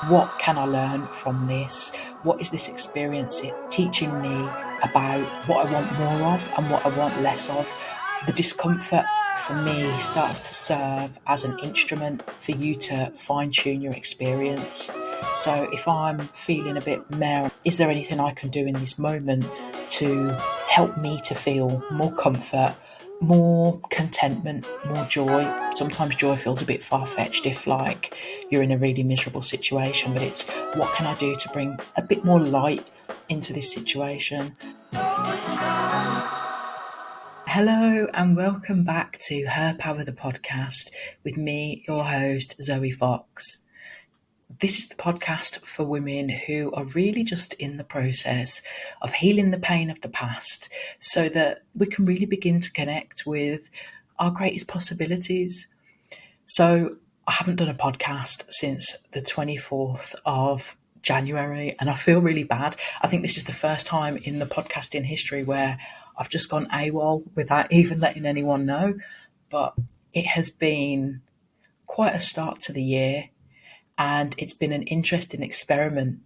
What can I learn from this? What is this experience teaching me about what I want more of and what I want less of? The discomfort for me starts to serve as an instrument for you to fine tune your experience. So if I'm feeling a bit meh, is there anything I can do in this moment to help me to feel more comfort, more contentment, more joy? Sometimes joy feels a bit far-fetched if like you're in a really miserable situation, but it's what can I do to bring a bit more light into this situation? Hello and welcome back to Her Power the podcast with me, your host, Zoe Fox. This is the podcast for women who are really just in the process of healing the pain of the past so that we can really begin to connect with our greatest possibilities. So I haven't done a podcast since the 24th of January and I feel really bad. I think this is the first time in the podcasting history where I've just gone AWOL without even letting anyone know. But it has been quite a start to the year and it's been an interesting experiment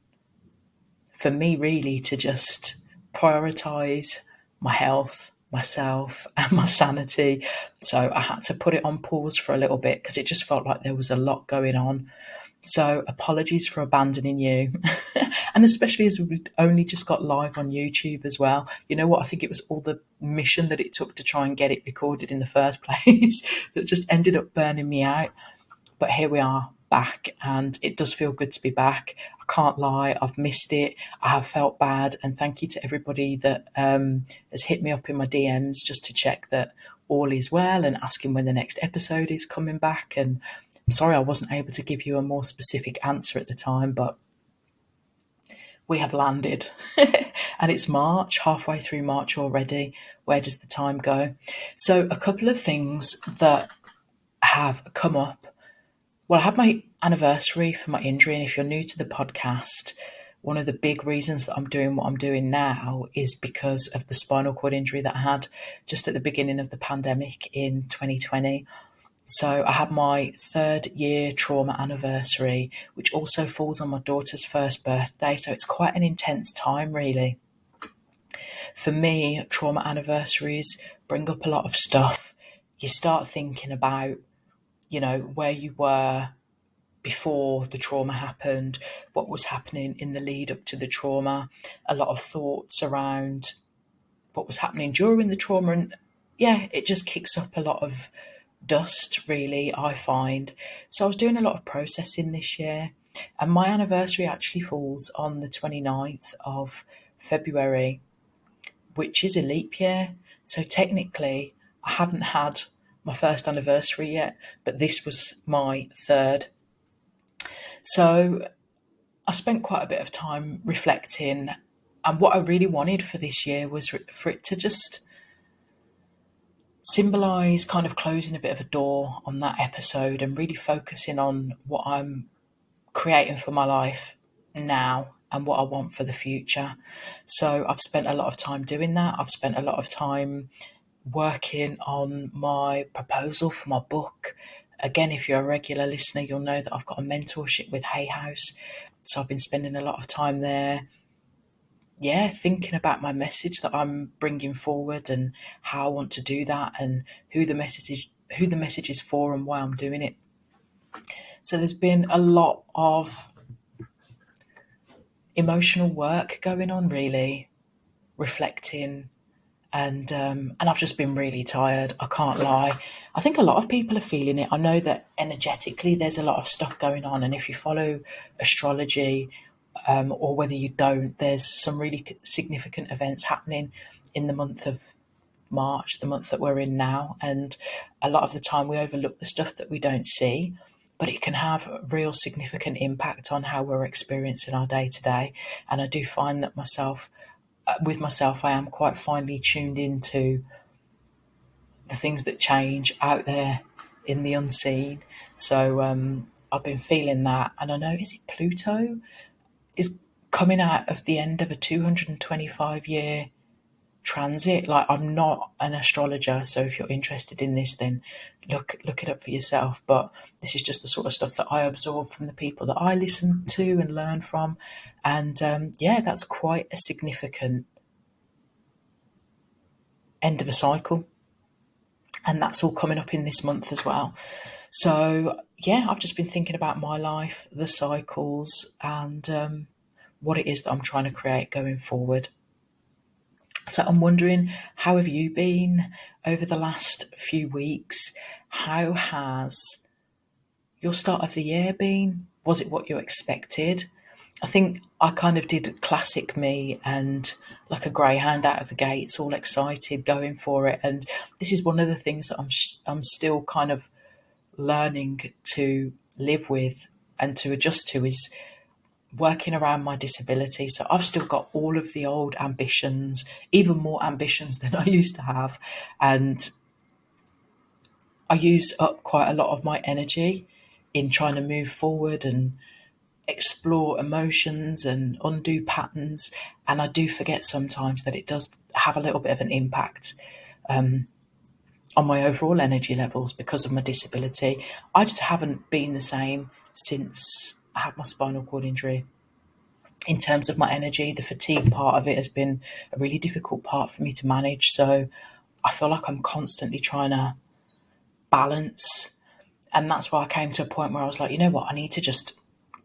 for me really to just prioritise my health, myself and my sanity. So I had to put it on pause for a little bit because it just felt like there was a lot going on. So apologies for abandoning you. And especially as we only just got live on YouTube as well. You know what? I think it was all the mission that it took to try and get it recorded in the first place that just ended up burning me out. But here we are back and it does feel good to be back. I can't lie, I've missed it. I have felt bad, and thank you to everybody that has hit me up in my DMs just to check that all is well and asking when the next episode is coming back. And I'm sorry I wasn't able to give you a more specific answer at the time, but we have landed. And it's March, halfway through March already. Where does the time go? So a couple of things that have come up. Well, I had my anniversary for my injury, and if you're new to the podcast, one of the big reasons that I'm doing what I'm doing now is because of the spinal cord injury that I had just at the beginning of the pandemic in 2020. So I had my 3rd year trauma anniversary, which also falls on my daughter's first birthday. So it's quite an intense time, really. For me, trauma anniversaries bring up a lot of stuff. You start thinking about, where you were before the trauma happened, what was happening in the lead up to the trauma, a lot of thoughts around what was happening during the trauma. And yeah, it just kicks up a lot of dust, really, I find. So I was doing a lot of processing this year, and my anniversary actually falls on the 29th of February, which is a leap year. So technically, I haven't had my first anniversary yet, but this was my 3rd. So I spent quite a bit of time reflecting, and what I really wanted for this year was for it to just symbolise kind of closing a bit of a door on that episode and really focusing on what I'm creating for my life now and what I want for the future. So I've spent a lot of time doing that. I've spent a lot of time working on my proposal for my book. Again, if you're a regular listener, you'll know that I've got a mentorship with Hay House. So I've been spending a lot of time there, thinking about my message that I'm bringing forward and how I want to do that and who the message is for and why I'm doing it. So there's been a lot of emotional work going on, really, reflecting, and I've just been really tired. I can't lie. I think a lot of people are feeling it. I know that energetically there's a lot of stuff going on, and if you follow astrology, or whether you don't, there's some really significant events happening in the month of March, the month that we're in now, and a lot of the time we overlook the stuff that we don't see, but it can have a real significant impact on how we're experiencing our day to day. And I do find that with myself, I am quite finely tuned into the things that change out there in the unseen. So I've been feeling that, and I know, is it Pluto is coming out of the end of a 225-year transit. Like, I'm not an astrologer, so if you're interested in this, then look it up for yourself. But this is just the sort of stuff that I absorb from the people that I listen to and learn from. And yeah, that's quite a significant end of a cycle. And that's all coming up in this month as well. So yeah, I've just been thinking about my life, the cycles, and what it is that I'm trying to create going forward. So I'm wondering, how have you been over the last few weeks? How has your start of the year been? Was it what you expected? I think I kind of did classic me and like a greyhound out of the gates, all excited, going for it. And this is one of the things that I'm still kind of learning to live with and to adjust to, is working around my disability. So I've still got all of the old ambitions, even more ambitions than I used to have. And I use up quite a lot of my energy in trying to move forward and explore emotions and undo patterns. And I do forget sometimes that it does have a little bit of an impact on my overall energy levels because of my disability. I just haven't been the same since I had my spinal cord injury. In terms of my energy, the fatigue part of it has been a really difficult part for me to manage. So I feel like I'm constantly trying to balance. And that's why I came to a point where I was like, you know what, I need to just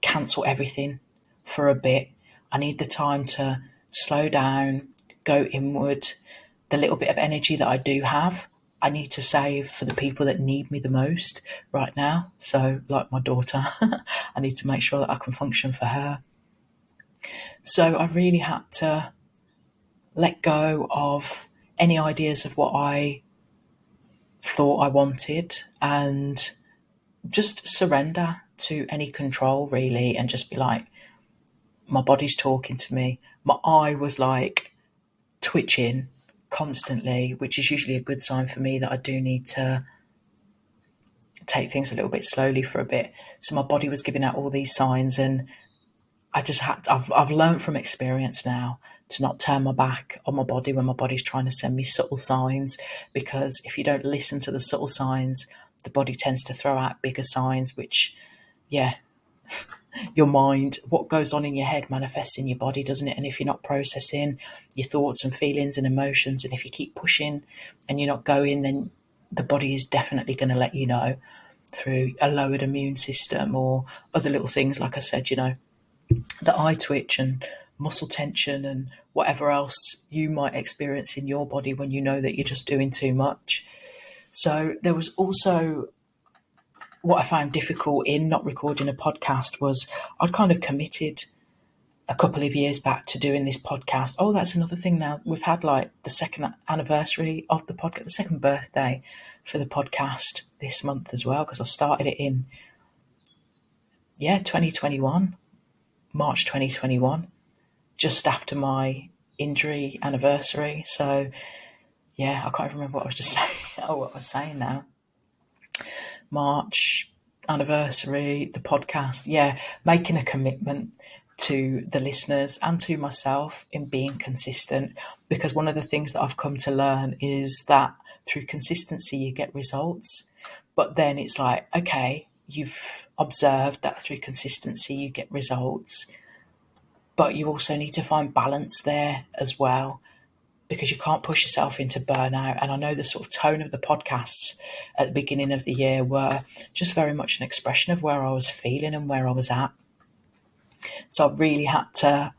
cancel everything for a bit. I need the time to slow down, go inward. The little bit of energy that I do have, I need to save for the people that need me the most right now. So, like my daughter, I need to make sure that I can function for her. So, I really had to let go of any ideas of what I thought I wanted and just surrender to any control, really, and just be like, my body's talking to me. My eye was like twitching constantly, which is usually a good sign for me that I do need to take things a little bit slowly for a bit. So my body was giving out all these signs, and I've learned from experience now to not turn my back on my body when my body's trying to send me subtle signs, because if you don't listen to the subtle signs, the body tends to throw out bigger signs, which, yeah, your mind, what goes on in your head manifests in your body, doesn't it? And if you're not processing your thoughts and feelings and emotions, and if you keep pushing and you're not going, then the body is definitely going to let you know through a lowered immune system or other little things, like I said, the eye twitch and muscle tension and whatever else you might experience in your body when you know that you're just doing too much. So there was also, what I found difficult in not recording a podcast was I'd kind of committed a couple of years back to doing this podcast. Oh, that's another thing now. We've had like the second anniversary of the podcast, the second birthday for the podcast this month as well, because I started it in, 2021, March 2021, just after my injury anniversary. So yeah, I can't remember what I was just saying. Oh, what I was saying now. March anniversary, the podcast. Yeah, making a commitment to the listeners and to myself in being consistent, because one of the things that I've come to learn is that through consistency you get results. But then it's like, okay, you've observed that through consistency you get results, but you also need to find balance there as well, because you can't push yourself into burnout. And I know the sort of tone of the podcasts at the beginning of the year were just very much an expression of where I was feeling and where I was at. So I really had to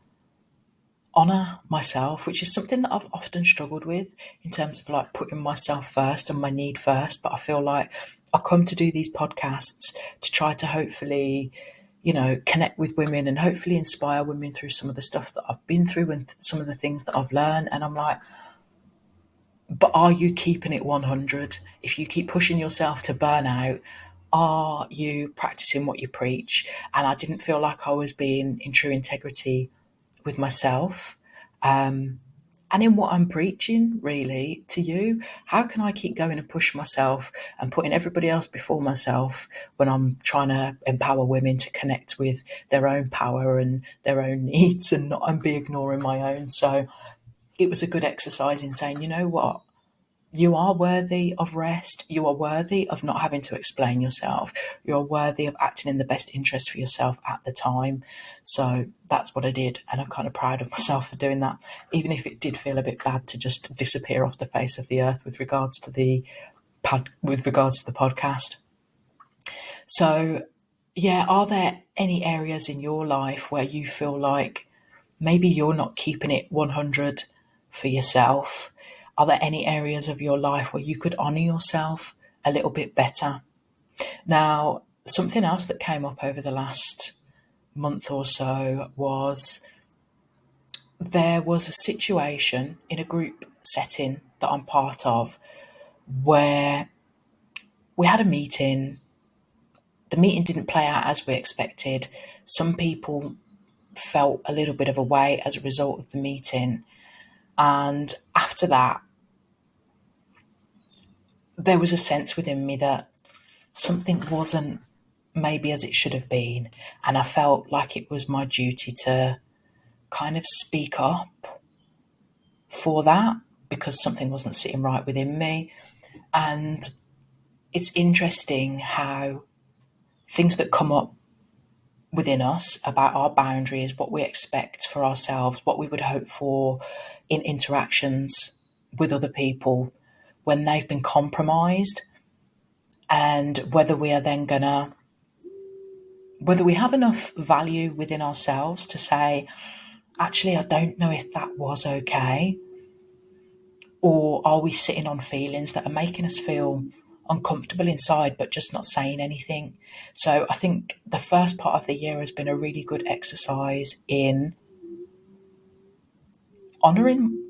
honour myself, which is something that I've often struggled with in terms of like putting myself first and my need first. But I feel like I come to do these podcasts to try to hopefully, connect with women and hopefully inspire women through some of the stuff that I've been through and some of the things that I've learned. And I'm like, but are you keeping it 100? If you keep pushing yourself to burnout, are you practicing what you preach? And I didn't feel like I was being in true integrity with myself, and in what I'm preaching, really, to you. How can I keep going and push myself and putting everybody else before myself when I'm trying to empower women to connect with their own power and their own needs and not and be ignoring my own? So it was a good exercise in saying, you know what? You are worthy of rest. You are worthy of not having to explain yourself. You're worthy of acting in the best interest for yourself at the time. So that's what I did. And I'm kind of proud of myself for doing that, even if it did feel a bit bad to just disappear off the face of the earth with regards to the podcast. So, yeah, are there any areas in your life where you feel like maybe you're not keeping it 100 for yourself? Are there any areas of your life where you could honour yourself a little bit better? Now, something else that came up over the last month or so was there was a situation in a group setting that I'm part of where we had a meeting. The meeting didn't play out as we expected. Some people felt a little bit of a way as a result of the meeting. And after that, there was a sense within me that something wasn't maybe as it should have been. And I felt like it was my duty to kind of speak up for that because something wasn't sitting right within me. And it's interesting how things that come up within us about our boundaries, what we expect for ourselves, what we would hope for in interactions with other people, when they've been compromised, and whether we are then gonna, whether we have enough value within ourselves to say, actually, I don't know if that was okay, or are we sitting on feelings that are making us feel uncomfortable inside but just not saying anything. So I think the first part of the year has been a really good exercise in honoring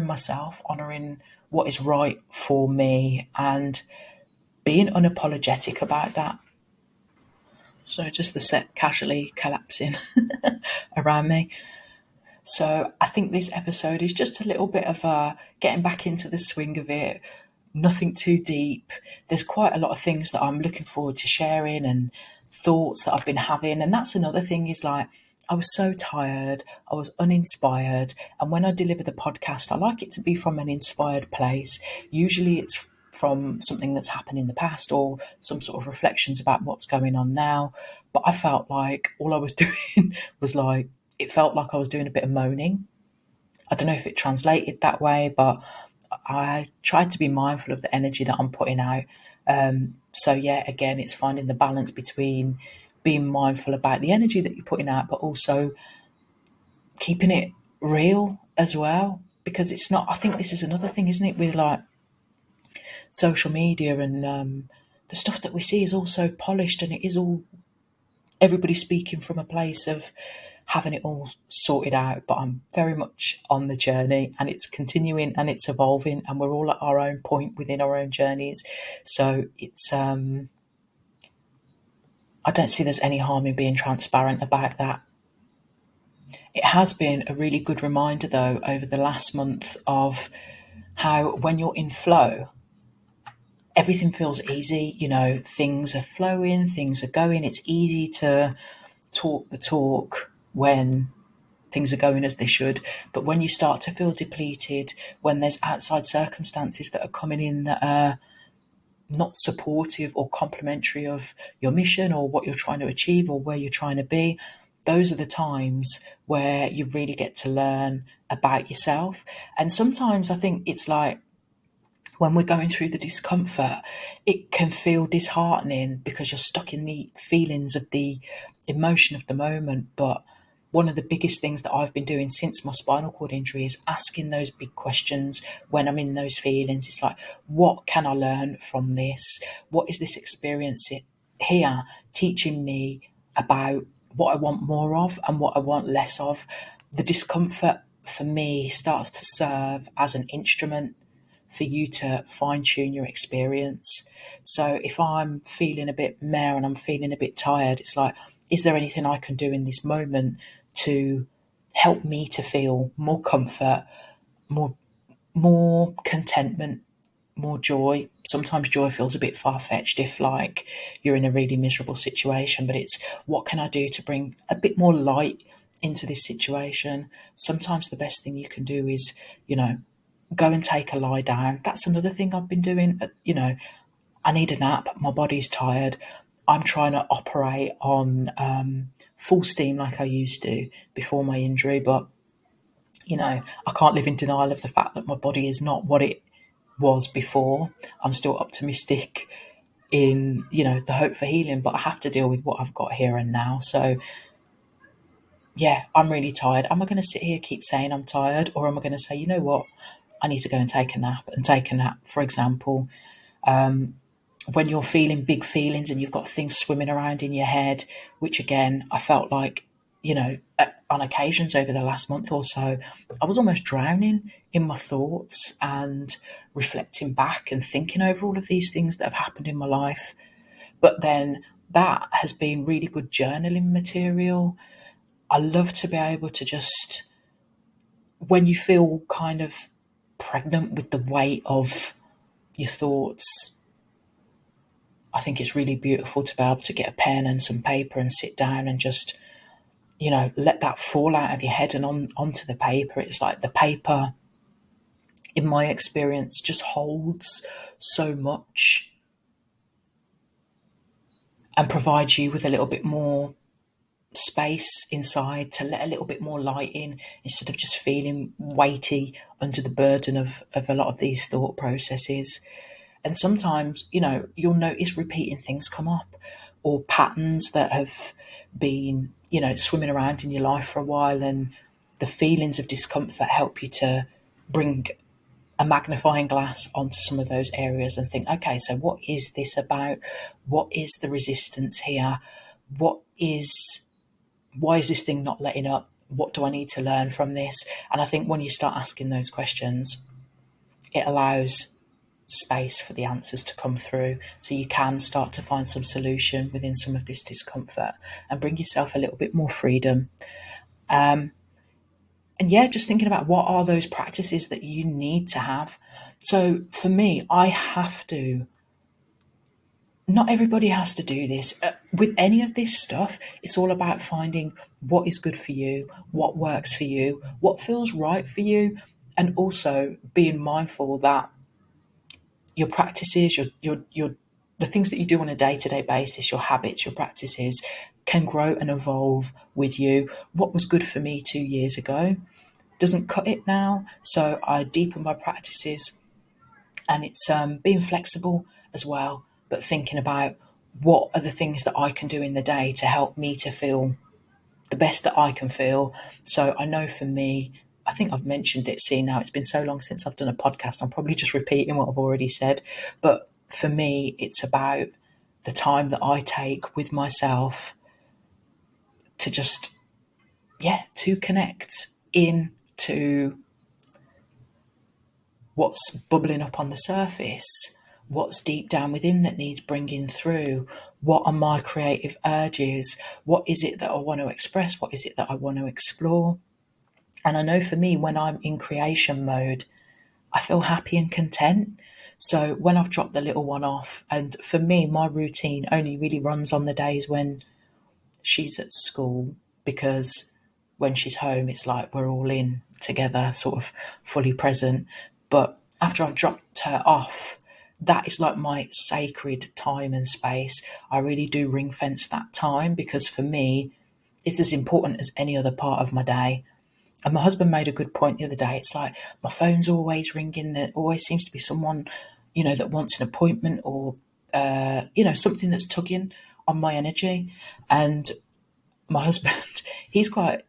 myself, honoring what is right for me, and being unapologetic about that. So just the set casually collapsing around me. So I think this episode is just a little bit of getting back into the swing of it. Nothing too deep. There's quite a lot of things that I'm looking forward to sharing and thoughts that I've been having. And that's another thing is like, I was so tired, I was uninspired. And when I deliver the podcast, I like it to be from an inspired place. Usually it's from something that's happened in the past or some sort of reflections about what's going on now. But I felt like all I was doing was like, it felt like I was doing a bit of moaning. I don't know if it translated that way, but I tried to be mindful of the energy that I'm putting out. So yeah, again, it's finding the balance between being mindful about the energy that you're putting out, but also keeping it real as well. Because it's not, I think this is another thing, isn't it, with like social media and the stuff that we see is all so polished and it is all everybody speaking from a place of having it all sorted out, but I'm very much on the journey and it's continuing and it's evolving and we're all at our own point within our own journeys. So it's I don't see there's any harm in being transparent about that. It has been a really good reminder though over the last month of how when you're in flow, everything feels easy, things are flowing, things are going, it's easy to talk the talk when things are going as they should. But when you start to feel depleted, when there's outside circumstances that are coming in that are not supportive or complementary of your mission or what you're trying to achieve or where you're trying to be, those are the times where you really get to learn about yourself. And sometimes I think it's like when we're going through the discomfort, it can feel disheartening because you're stuck in the feelings of the emotion of the moment. But one of the biggest things that I've been doing since my spinal cord injury is asking those big questions when I'm in those feelings. It's like, what can I learn from this? What is this experience here teaching me about what I want more of and what I want less of? The discomfort for me starts to serve as an instrument for you to fine tune your experience. So if I'm feeling a bit meh and I'm feeling a bit tired, it's like, is there anything I can do in this moment to help me to feel more comfort, more contentment, more joy? Sometimes joy feels a bit far-fetched if like you're in a really miserable situation, but it's what can I do to bring a bit more light into this situation, sometimes the best thing you can do is, you know, go and take a lie down. That's another thing I've been doing. You know, I need a nap. My body's tired. I'm trying to operate on full steam like I used to before my injury, but you know, I can't live in denial of the fact that my body is not what it was before. I'm still optimistic in, you know, the hope for healing, but I have to deal with what I've got here and now. So yeah, I'm really tired. Am I going to sit here keep saying I'm tired, or am I going to say, you know what, I need to go and take a nap? And take a nap, for example, when you're feeling big feelings and you've got things swimming around in your head, which again, I felt like, you know, on occasions over the last month or so, I was almost drowning in my thoughts and reflecting back and thinking over all of these things that have happened in my life. But then that has been really good journaling material. I love to be able to just, when you feel kind of pregnant with the weight of your thoughts, I think it's really beautiful to be able to get a pen and some paper and sit down and just, you know, let that fall out of your head and onto the paper. It's like the paper, in my experience, just holds so much and provides you with a little bit more space inside to let a little bit more light in instead of just feeling weighty under the burden of a lot of these thought processes. And sometimes, you know, you'll notice repeating things come up or patterns that have been, you know, swimming around in your life for a while. And the feelings of discomfort help you to bring a magnifying glass onto some of those areas and think, okay, so what is this about? What is the resistance here? What is, why is this thing not letting up? What do I need to learn from this? And I think when you start asking those questions, it allows space for the answers to come through, so you can start to find some solution within some of this discomfort and bring yourself a little bit more freedom. And yeah, just thinking about what are those practices that you need to have. So for me, I have to, not everybody has to do this. With any of this stuff, it's all about finding what is good for you, what works for you, what feels right for you, and also being mindful that your practices, your the things that you do on a day-to-day basis, your habits, your practices can grow and evolve with you. What was good for me 2 years ago doesn't cut it now. So I deepen my practices, and it's being flexible as well, but thinking about what are the things that I can do in the day to help me to feel the best that I can feel. So I know for me, I think I've mentioned it. See, now it's been so long since I've done a podcast, I'm probably just repeating what I've already said. But for me, it's about the time that I take with myself to just, yeah, to connect into what's bubbling up on the surface, what's deep down within that needs bringing through, what are my creative urges, what is it that I want to express, what is it that I want to explore. And I know for me, when I'm in creation mode, I feel happy and content. So when I've dropped the little one off, and for me, my routine only really runs on the days when she's at school, because when she's home, it's like we're all in together, sort of fully present. But after I've dropped her off, that is like my sacred time and space. I really do ring fence that time, because for me, it's as important as any other part of my day. And my husband made a good point the other day. It's like my phone's always ringing. There always seems to be someone, you know, that wants an appointment or, you know, something that's tugging on my energy. And my husband, he's quite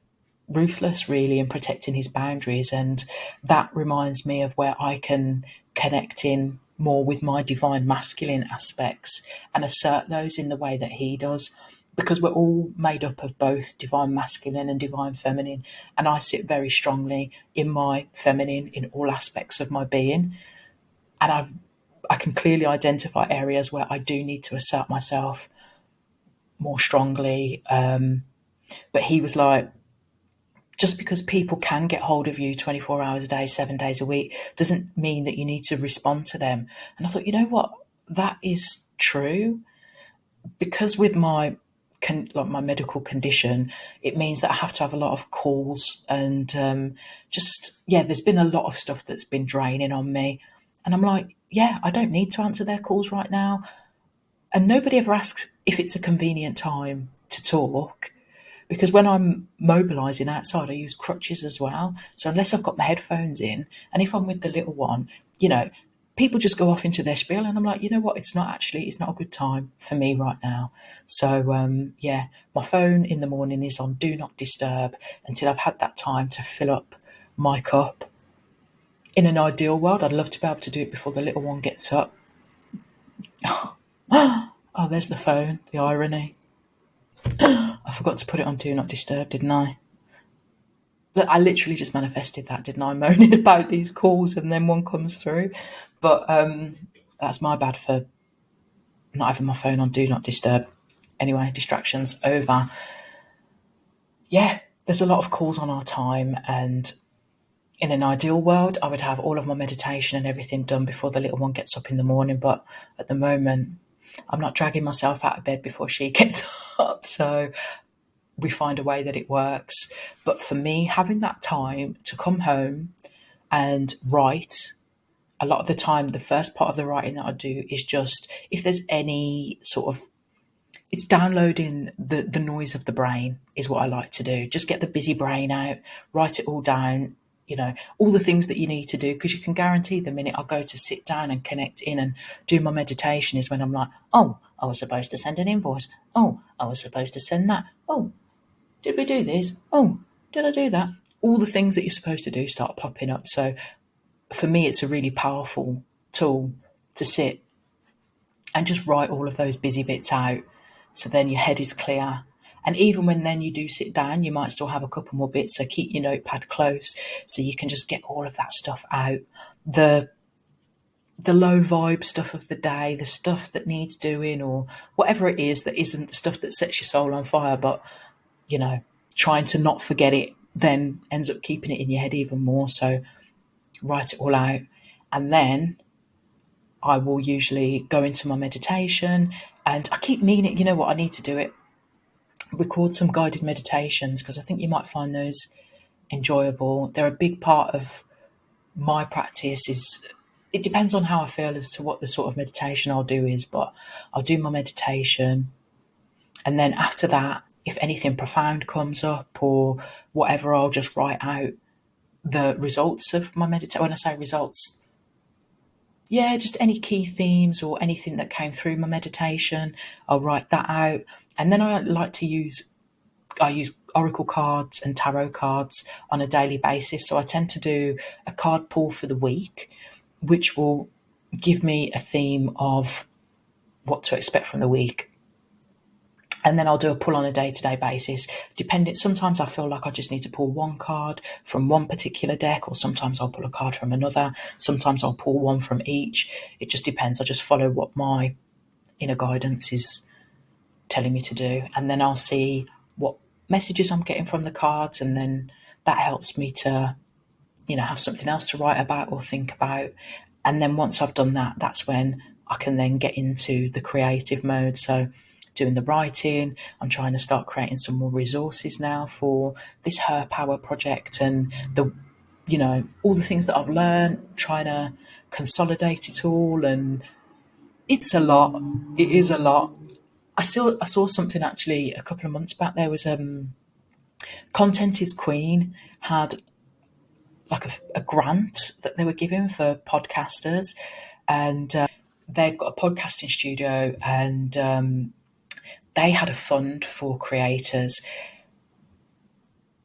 ruthless, really, in protecting his boundaries. And that reminds me of where I can connect in more with my divine masculine aspects and assert those in the way that he does, because we're all made up of both divine masculine and divine feminine. And I sit very strongly in my feminine in all aspects of my being. And I can clearly identify areas where I do need to assert myself more strongly. But he was like, just because people can get hold of you 24 hours a day, 7 days a week, doesn't mean that you need to respond to them. And I thought, you know what? That is true. Because with my like my medical condition, it means that I have to have a lot of calls and there's been a lot of stuff that's been draining on me. And I'm like, yeah, I don't need to answer their calls right now. And nobody ever asks if it's a convenient time to talk, because when I'm mobilising outside, I use crutches as well. So unless I've got my headphones in, and if I'm with the little one, you know, people just go off into their spiel, and I'm like, you know what? It's not a good time for me right now. So my phone in the morning is on do not disturb until I've had that time to fill up my cup. In an ideal world, I'd love to be able to do it before the little one gets up. Oh, there's the phone. The irony. I forgot to put it on do not disturb, didn't I? Look, I literally just manifested that, didn't I? Moaning about these calls and then one comes through. But that's my bad for not having my phone on do not disturb. Anyway, distractions over. Yeah, there's a lot of calls on our time, and in an ideal world, I would have all of my meditation and everything done before the little one gets up in the morning. But at the moment, I'm not dragging myself out of bed before she gets up. So we find a way that it works. But for me, having that time to come home and write, a lot of the time, the first part of the writing that I do is just, if there's any sort of, it's downloading the noise of the brain is what I like to do. Just get the busy brain out, write it all down, all the things that you need to do, because you can guarantee the minute I go to sit down and connect in and do my meditation is when I'm like, oh, I was supposed to send an invoice. Oh, I was supposed to send that. Oh, did we do this? Oh, did I do that? All the things that you're supposed to do start popping up. So for me, it's a really powerful tool to sit and just write all of those busy bits out. So then your head is clear. And even when then you do sit down, you might still have a couple more bits. So keep your notepad close so you can just get all of that stuff out. The low vibe stuff of the day, the stuff that needs doing, or whatever it is that isn't the stuff that sets your soul on fire, but trying to not forget it then ends up keeping it in your head even more. So write it all out. And then I will usually go into my meditation, and I keep meaning, you know what, I need to do it. Record some guided meditations, because I think you might find those enjoyable. They're a big part of my practice. It depends on how I feel as to what the sort of meditation I'll do is, but I'll do my meditation. And then after that, if anything profound comes up or whatever, I'll just write out the results of my meditation. When I say results, just any key themes or anything that came through my meditation, I'll write that out. And then I use oracle cards and tarot cards on a daily basis. So I tend to do a card pull for the week, which will give me a theme of what to expect from the week. And then I'll do a pull on a day-to-day basis. Sometimes I feel like I just need to pull one card from one particular deck, or sometimes I'll pull a card from another. Sometimes I'll pull one from each. It just depends. I just follow what my inner guidance is telling me to do. And then I'll see what messages I'm getting from the cards. And then that helps me to, have something else to write about or think about. And then once I've done that, that's when I can then get into the creative mode. So doing the writing, I'm trying to start creating some more resources now for this Her Power project, and all the things that I've learned, trying to consolidate it all. And it's a lot. It is a lot. I saw something actually a couple of months back. There was Content is Queen had like a grant that they were giving for podcasters, and they've got a podcasting studio, and they had a fund for creators.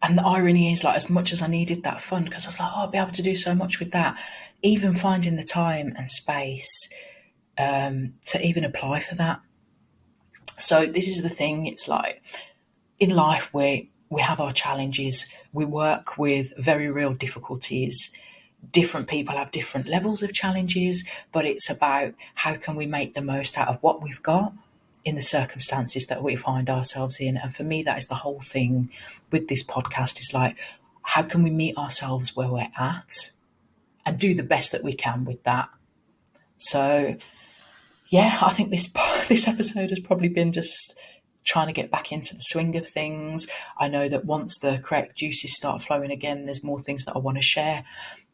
And the irony is, like, as much as I needed that fund, because I was like, I'll be able to do so much with that, even finding the time and space to even apply for that. So this is the thing. It's like in life where we have our challenges, we work with very real difficulties. Different people have different levels of challenges, but it's about how can we make the most out of what we've got in the circumstances that we find ourselves in. And for me, that is the whole thing with this podcast, is like, how can we meet ourselves where we're at and do the best that we can with that? So I think this episode has probably been just trying to get back into the swing of things. I know that once the correct juices start flowing again, there's more things that I want to share.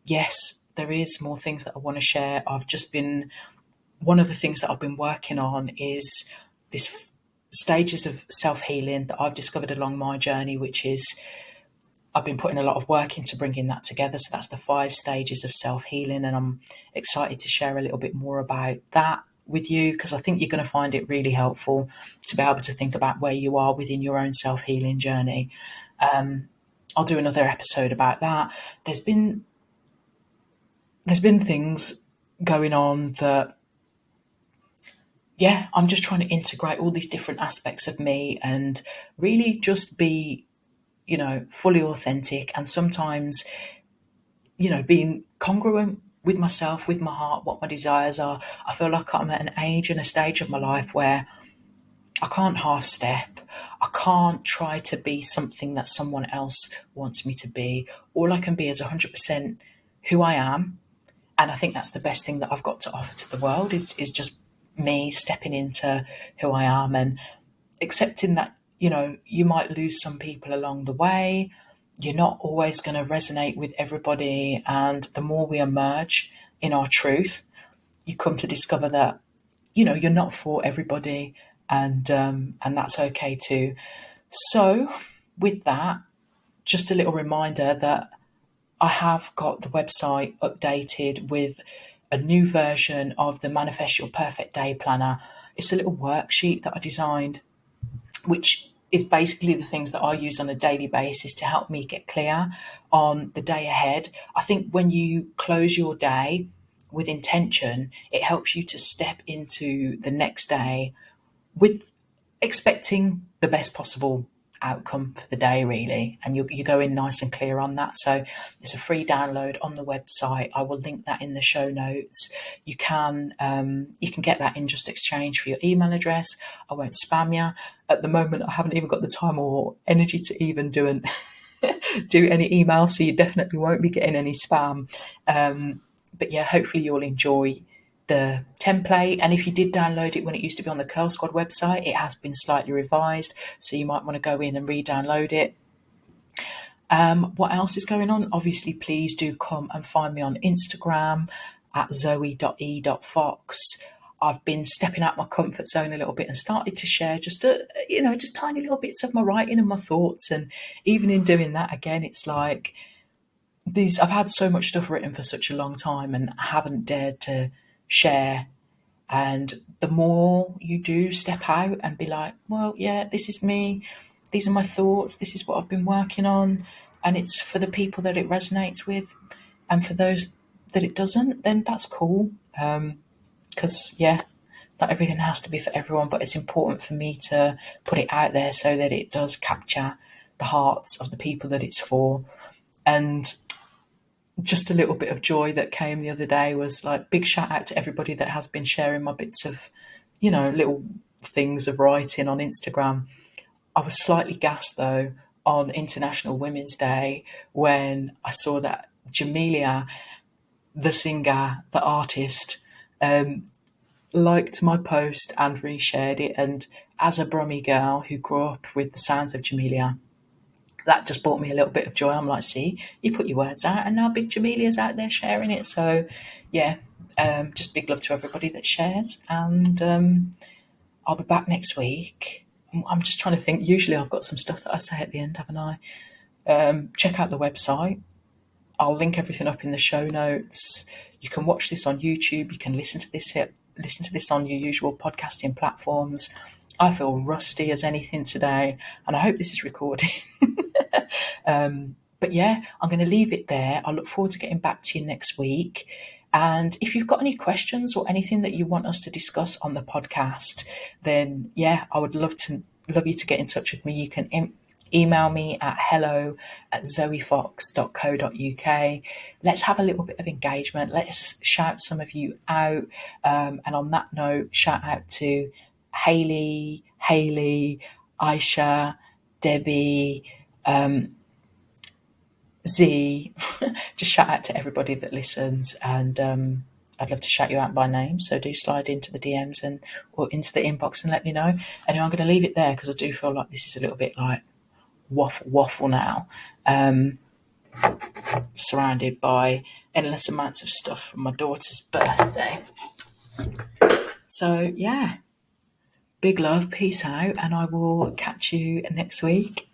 Yes, there is more things that I want to share. One of the things that I've been working on is this stages of self-healing that I've discovered along my journey, which is I've been putting a lot of work into bringing that together. So that's the 5 stages of self-healing. And I'm excited to share a little bit more about that with you, because I think you're going to find it really helpful to be able to think about where you are within your own self-healing journey. I'll do another episode about that. There's been things going on that, yeah, I'm just trying to integrate all these different aspects of me and really just be, fully authentic, and sometimes, being congruent with myself, with my heart, what my desires are. I feel like I'm at an age and a stage of my life where I can't half step. I can't try to be something that someone else wants me to be. All I can be is 100% who I am. And I think that's the best thing that I've got to offer to the world is just me stepping into who I am and accepting that, you might lose some people along the way. You're not always going to resonate with everybody. And the more we emerge in our truth, you come to discover that, you're not for everybody. And that's okay too. So with that, just a little reminder that I have got the website updated with a new version of the Manifest Your Perfect Day Planner. It's a little worksheet that I designed, which is basically the things that I use on a daily basis to help me get clear on the day ahead. I think when you close your day with intention, it helps you to step into the next day with expecting the best possible outcome for the day, really, and you go in nice and clear on that. So it's a free download on the website. I will link that in the show notes. You can get that in just exchange for your email address. I won't spam you. At the moment, I haven't even got the time or energy to even do any email, so you definitely won't be getting any spam. But yeah, hopefully you'll enjoy the template. And if you did download it when it used to be on the Curl Squad website, it has been slightly revised, so you might want to go in and re-download it. What else is going on? Obviously, please do come and find me on Instagram at zoe.e.fox. I've been stepping out my comfort zone a little bit and started to share just tiny little bits of my writing and my thoughts. And even in doing that, again, it's like I've had so much stuff written for such a long time and I haven't dared to share. And the more you do step out and be like, well, yeah, this is me, these are my thoughts, this is what I've been working on, and it's for the people that it resonates with, and for those that it doesn't, then that's cool. Because yeah, not everything has to be for everyone, but it's important for me to put it out there so that it does capture the hearts of the people that it's for. And just a little bit of joy that came the other day was like, big shout out to everybody that has been sharing my bits of, little things of writing on Instagram. I was slightly gassed though on International Women's Day when I saw that Jamelia, the singer, the artist, liked my post and reshared it. And as a Brummie girl who grew up with the sounds of Jamelia, that just brought me a little bit of joy. I'm like, see, you put your words out and now Big Jamelia's out there sharing it. So yeah, just big love to everybody that shares. And I'll be back next week. I'm just trying to think. Usually I've got some stuff that I say at the end, haven't I? Check out the website. I'll link everything up in the show notes. You can watch this on YouTube. You can listen to this on your usual podcasting platforms. I feel rusty as anything today, and I hope this is recording. But yeah, I'm going to leave it there. I look forward to getting back to you next week. And if you've got any questions or anything that you want us to discuss on the podcast, then yeah, I would love you to get in touch with me. You can email me at hello@zoefox.co.uk. Let's have a little bit of engagement. Let's shout some of you out. And on that note, shout out to Haley, Aisha, Debbie, Z. Just shout out to everybody that listens. And I'd love to shout you out by name. So do slide into the DMs or into the inbox and let me know. Anyway, I'm going to leave it there because I do feel like this is a little bit like waffle now. Surrounded by endless amounts of stuff from my daughter's birthday. So yeah, big love, peace out, and I will catch you next week.